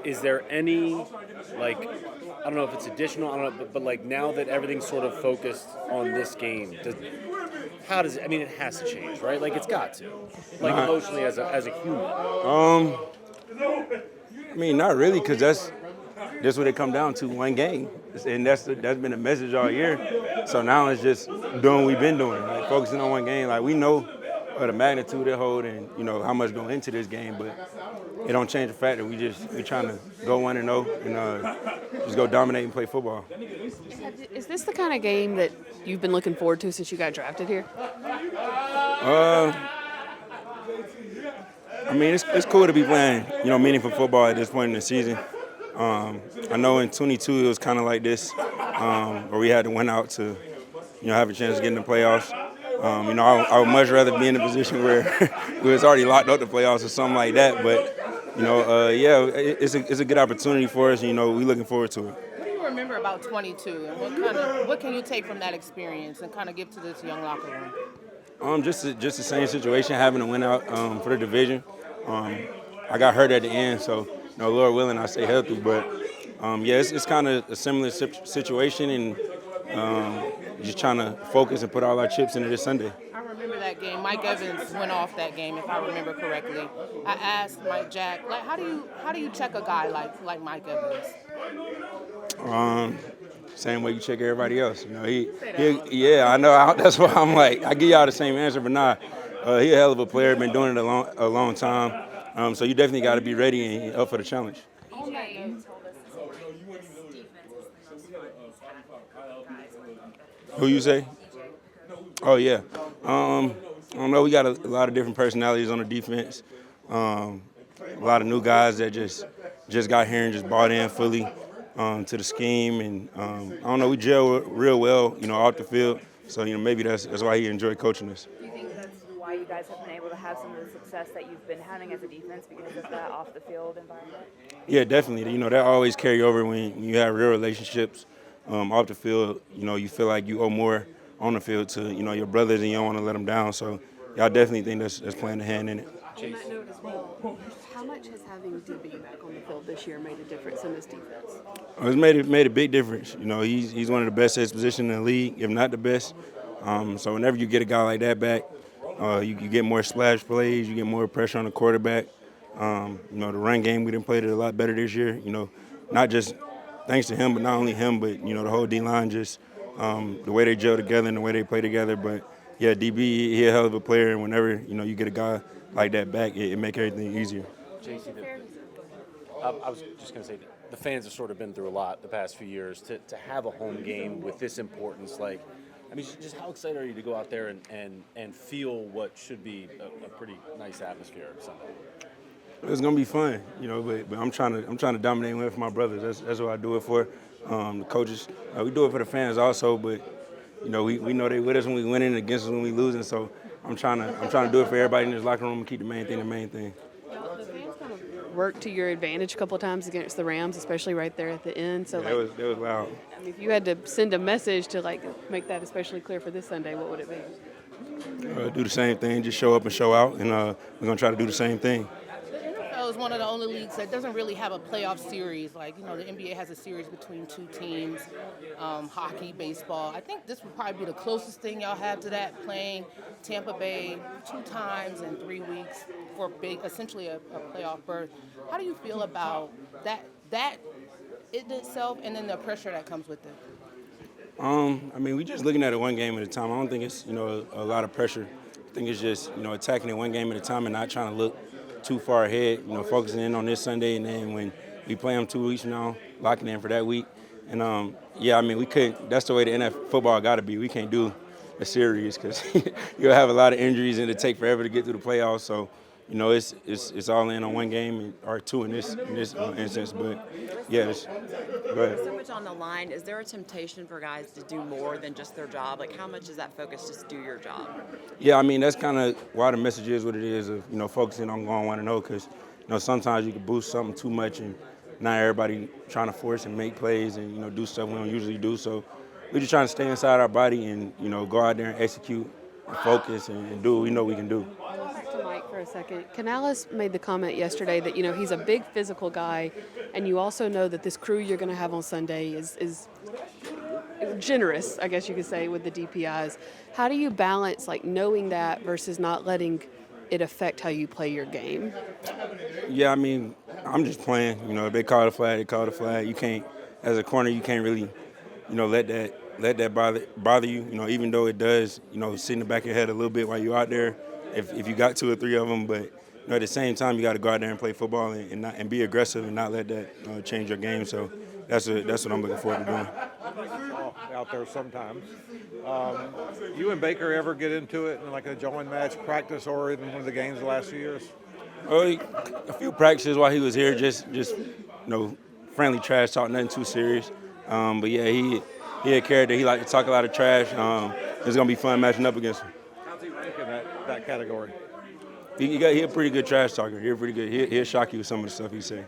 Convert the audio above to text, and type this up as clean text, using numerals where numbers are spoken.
is there any, like, I don't know if it's additional, I don't know, but like now that everything's sort of focused on this game, how does it, I mean, it has to change, right? Like, it's got to. Like, Not, emotionally as a human. I mean, not really, because that's what it come down to, one game. And that's been the message all year. So now it's just doing what we've been doing, like focusing on one game. Like, we know the magnitude it hold and, how much going into this game, but it don't change the fact that we're trying to go 1-0 and just go dominate and play football. Is this the kind of game that you've been looking forward to since you got drafted here? I mean, it's cool to be playing, meaningful football at this point in the season. I know in 22 it was kind of like this, where we had to win out to, have a chance to get in the playoffs. I would much rather be in a position where we was already locked up the playoffs or something like that. But, it's a good opportunity for us. And, we're looking forward to it. What do you remember about 22, and what can you take from that experience and kind of give to this young locker room? Just the same situation, having to win out for the division. I got hurt at the end, so Lord willing, I stay healthy. But it's kind of a similar situation, and just trying to focus and put all our chips into this Sunday. I remember that game. Mike Evans went off that game, if I remember correctly. I asked Mike Jack, like, how do you check a guy like Mike Evans? Same way you check everybody else. I know. That's why I'm like, I give y'all the same answer, but nah, he a hell of a player. Been doing it a long time. So you definitely got to be ready and up for the challenge. Who you say? Oh yeah. I don't know. We got a lot of different personalities on the defense. A lot of new guys that just got here and just bought in fully to the scheme, and I don't know. We gel real well, off the field. So maybe that's why he enjoyed coaching us. Do you think that's why you guys have been able to have some of the success that you've been having as a defense because of that off the field environment? Yeah, definitely. That always carry over when you have real relationships off the field. You feel like you owe more on the field to your brothers, and you don't want to let them down. So I definitely think that's playing a hand in it. On that note as well, how much has having DB back on the field this year made a difference in this defense? It's made a big difference. He's one of the best at his position in the league, if not the best. So whenever you get a guy like that back, you get more splash plays, you get more pressure on the quarterback. The run game, we done played it a lot better this year. Not just thanks to him, but not only him, but the whole D-line, just the way they gel together and the way they play together. But yeah, DB, he a hell of a player, and whenever you get a guy like that back, it make everything easier. Jaycee, I was just going to say, the fans have sort of been through a lot the past few years. To have a home game with this importance, just how excited are you to go out there and feel what should be a pretty nice atmosphere Sunday? It's gonna be fun, but I'm trying to dominate and win for my brothers. That's what I do it for. The coaches, we do it for the fans also, but we know they with us when we winning, against us when we losing. So I'm trying to do it for everybody in this locker room and keep the main thing the main thing. The fans kind of worked to your advantage a couple of times against the Rams, especially right there at the end. So yeah, it was loud. I mean, if you had to send a message to make that especially clear for this Sunday, what would it be? Do the same thing, just show up and show out, and we're gonna try to do the same thing. The NFL is one of the only leagues that doesn't really have a playoff series. The NBA has a series between two teams, hockey, baseball. I think this would probably be the closest thing y'all have to that, playing Tampa Bay 2 times in 3 weeks for essentially a playoff berth. How do you feel about that in itself, and then the pressure that comes with it? I mean, we just looking at it one game at a time. I don't think it's a lot of pressure. I think it's just attacking it one game at a time and not trying to look too far ahead. Focusing in on this Sunday, and then when we play them 2 weeks from now, locking in for that week. And I mean, we couldn't. That's the way the NFL football got to be. We can't do a series because you'll have a lot of injuries and it'll take forever to get through the playoffs. So it's all in on one game or 2 in this instance. But yeah, go ahead. So much on the line. Is there a temptation for guys to do more than just their job? Like, how much is that focus just do your job? Yeah, I mean, that's kind of why the message is what it is of focusing on going 1-0, because sometimes you can boost something too much and not everybody trying to force and make plays and do stuff we don't usually do. So we're just trying to stay inside our body and go out there and execute and focus and do what we know we can do. Back to Mike for for a second. Canales made the comment yesterday that, he's a big physical guy, and you also know that this crew you're going to have on Sunday is generous, I guess you could say, with the DPIs. How do you balance, knowing that versus not letting it affect how you play your game? Yeah, I mean, I'm just playing. If they call the flag, they call the flag. You can't, as a corner, you can't really, let that bother you. Even though it does, sit in the back of your head a little bit while you're out there. If you got 2 or 3 of them, but at the same time, you got to go out there and play football and be aggressive and not let that change your game. So that's what I'm looking forward to doing. Out there sometimes. You and Baker ever get into it in like a joint match, practice, or even one of the games the last few years? A few practices while he was here, just friendly trash talk, nothing too serious. But yeah, he a character. He like to talk a lot of trash. It's gonna be fun matching up against him. How's he rank in that category? He a pretty good trash talker. He's pretty good. He'll shock you with some of the stuff he say.